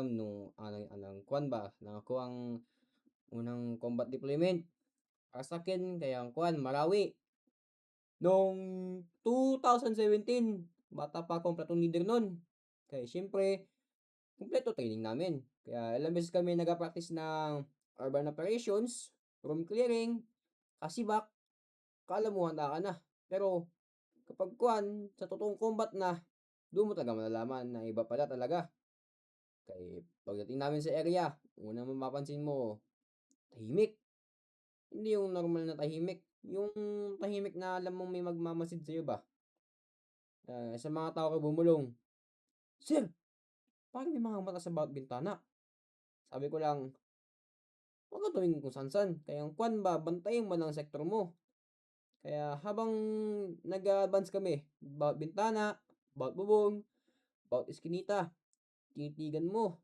nung anong kuwan ba, nako ang unang combat deployment para sa'kin kaya ang kuwan Marawi. Noong 2017, bata pa akong platoon leader nun. Kaya siyempre, kumpleto training namin. Kaya ilang beses kami nag-practice ng urban operations, room clearing, kasibak, akala mo handa ka na. Pero kapag kuwan, sa totoong combat na, doon mo talaga malalaman na iba pala talaga. Kaya pagdating namin sa area, unang mapapansin mo, tahimik. Hindi yung normal na tahimik. Yung tahimik na alam mong may magmamasid sa'yo ba? Sa mga tao ka bumulong, "Sir, parang may mga mata sa bawat bintana." Sabi ko lang, "Huwag kang tumingin kung saan-saan. Kaya ang kwan ba, bantayan mo lang ang sektor mo." Kaya habang nag-a-advance kami, bawat bintana, bawat bubong, bawat eskinita, tinitigan mo.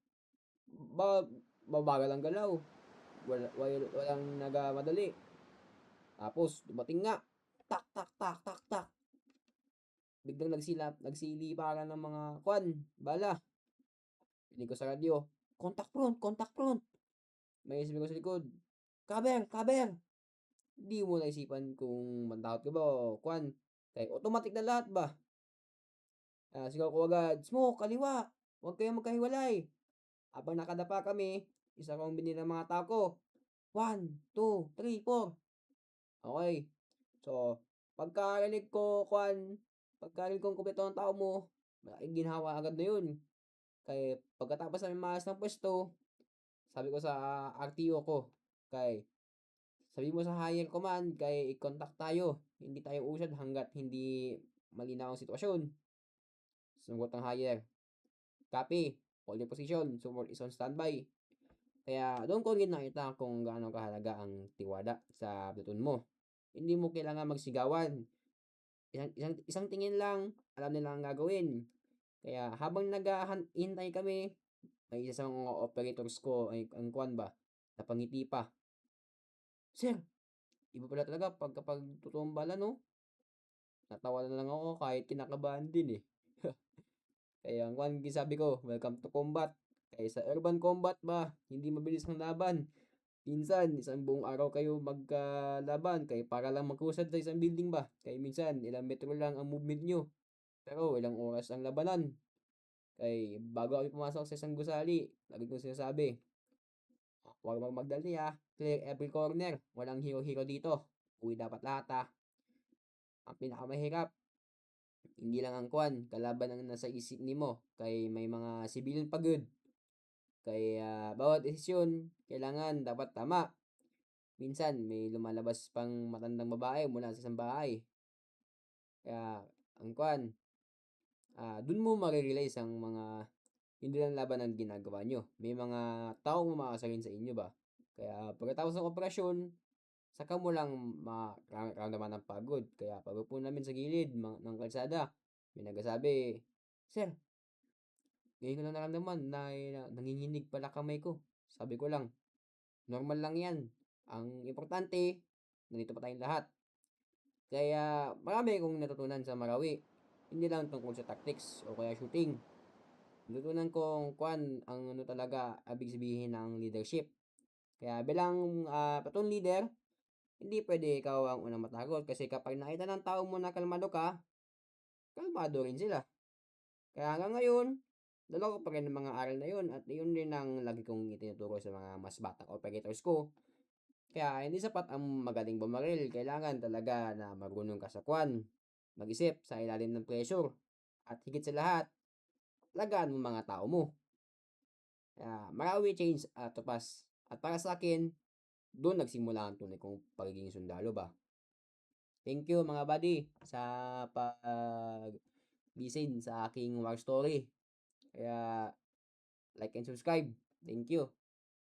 Ba Mabagal ang galaw, walang nagmamadali. Tapos dumating nga, tak, tak, tak, tak, tak. Biglang nagsiliparan ng mga kwan, bala. Rinig ko sa radyo, "Contact front, contact front." May sabi ko sa likod, "Cover, cover." Di mo naisipan kung mantakot ka ba o kwan. Kaya automatic na lahat ba? Sigaw ko agad, "Smoke, kaliwa. Huwag kayong magkahiwalay." Habang nakadapa kami, isa kong binili ng mga tao ko. 1, 2, 3, 4. Okay. So, pagkarinig kong kumpleto ang tao mo, malaking ginhawa agad na yun. Kaya pagkatapos namin maayos ng pwesto, sabi ko sa RTO ko, kay sabi mo sa higher command, kay i-contact tayo. Hindi tayo usad hanggat hindi malinaw ang sitwasyon. Sumagot ng higher, "Copy, hold your position, support is on standby." Kaya doon ko rin nakita kung gaano kahalaga ang tiwala sa platoon mo. Hindi mo kailangan magsigawan. Isang tingin lang, alam nila ang gagawin. Kaya habang naghihintay kami, may isa sa mga operators ko ay ang kwan ba, napangiti pa. "Sir, iba pala talaga kapag totoong bala, no?" Natawa na lang ako kahit kinakabahan din eh. Kaya ang kwan sabi ko, "Welcome to combat." Kaya sa urban combat ba, hindi mabilis ang laban. Minsan, isang buong araw kayo magkalaban kaya para lang magkusad sa isang building ba. Kaya minsan, ilang metro lang ang movement nyo. Pero ilang oras ang labanan. Kaya bago kami pumasok sa isang gusali, lagi kong sinasabi, "Huwag magdali ah. Clear every corner. Walang hero-hero dito. Uwi dapat lahat ah." Ang pinakamahirap, hindi lang ang kwan, kalaban ang nasa isip nimo. Kay may mga civilian pagod. Kaya bawat desisyon, kailangan dapat tama. Minsan, may lumalabas pang matandang babae mula sa isang bahay. Kaya, ang kwan, dun mo marirealize ang mga hindi lang laban ang ginagawa nyo. May mga taong umaasarin sa inyo ba? Kaya pagkatapos ng operasyon, saka mo lang makaramdaman ng pagod. Kaya pagpupo namin sa gilid ng kalsada, may nagsasabi, "Sir, ngayon ko lang naramdaman na nanginginig pala kamay ko." Sabi ko lang, normal lang yan. Ang importante, nandito pa tayong lahat. Kaya marami akong natutunan sa Marawi. Hindi lang tungkol sa tactics o kaya shooting. Natutunan kong ang ano talaga ibig sabihin ng leadership. Kaya bilang platoon leader, hindi pwede ikaw ang unang matakot kasi kapag nakita ng tao mo na kalmado ka, kalmado rin sila. Kaya hanggang ngayon, dala ko pa rin ang mga aral na yun at yun din ang lagi kong itinuturo sa mga mas batang operators ko. Kaya hindi sapat ang magaling bumaril, kailangan talaga na marunong ka sa kwan, mag-isip sa ilalim ng pressure, at higit sa lahat, alagaan mo mga tao mo. Kaya Marawi change to pass. At para sa akin, doon nagsimula ang tunay kong pagiging sundalo ba. Thank you mga buddy sa pag-listen sa aking war story. Kaya like and subscribe. Thank you.